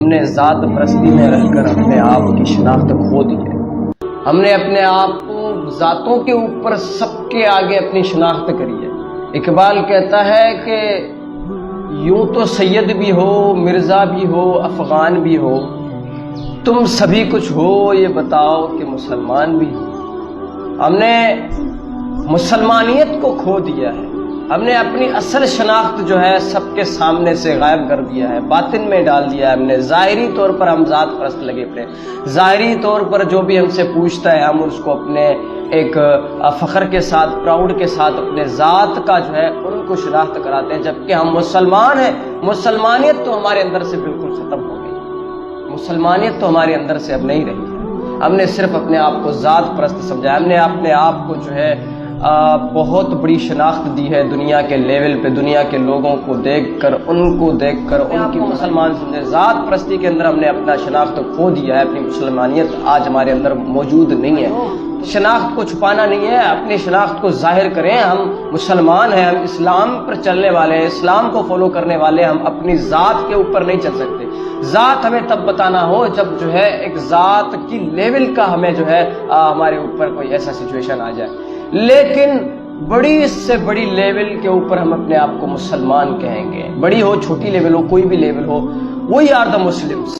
ہم نے ذات پرستی میں رہ کر اپنے آپ کی شناخت کھو دی ہے۔ ہم نے اپنے آپ کو ذاتوں کے اوپر سب کے آگے اپنی شناخت کری ہے۔ اقبال کہتا ہے کہ یوں تو سید بھی ہو، مرزا بھی ہو، افغان بھی ہو، تم سبھی کچھ ہو یہ بتاؤ کہ مسلمان بھی ہو۔ ہم نے مسلمانیت کو کھو دیا ہے۔ ہم نے اپنی اصل شناخت جو ہے سب کے سامنے سے غائب کر دیا ہے، باطن میں ڈال دیا ہے ہم نے۔ ظاہری طور پر ہم ذات پرست لگے پڑے، ظاہری طور پر جو بھی ہم سے پوچھتا ہے ہم اس کو اپنے ایک فخر کے ساتھ، پراؤڈ کے ساتھ اپنے ذات کا جو ہے ان کو شناخت کراتے ہیں، جبکہ ہم مسلمان ہیں۔ مسلمانیت تو ہمارے اندر سے بالکل ختم ہو گئی، مسلمانیت تو ہمارے اندر سے اب نہیں رہی ہے۔ ہم نے صرف اپنے آپ کو ذات پرست سمجھا، ہم نے اپنے آپ کو جو ہے بہت بڑی شناخت دی ہے دنیا کے لیول پہ، دنیا کے لوگوں کو دیکھ کر، ان کو دیکھ کر ان کی مسلمان سمجھے۔ ذات پرستی کے اندر ہم نے اپنا شناخت کھو دیا ہے، اپنی مسلمانیت آج ہمارے اندر موجود نہیں ہے۔ شناخت کو چھپانا نہیں ہے، اپنی شناخت کو ظاہر کریں۔ ہم مسلمان ہیں، ہم اسلام پر چلنے والے ہیں، اسلام کو فالو کرنے والے ہیں، ہم اپنی ذات کے اوپر نہیں چل سکتے۔ ذات ہمیں تب بتانا ہو جب جو ہے ایک ذات کی لیول کا ہمیں جو ہے ہمارے اوپر کوئی ایسا سچویشن آ جائے، لیکن بڑی سے بڑی لیول کے اوپر ہم اپنے آپ کو مسلمان کہیں گے، بڑی ہو چھوٹی لیول ہو کوئی بھی لیول ہو، وہی آر دا مسلمس۔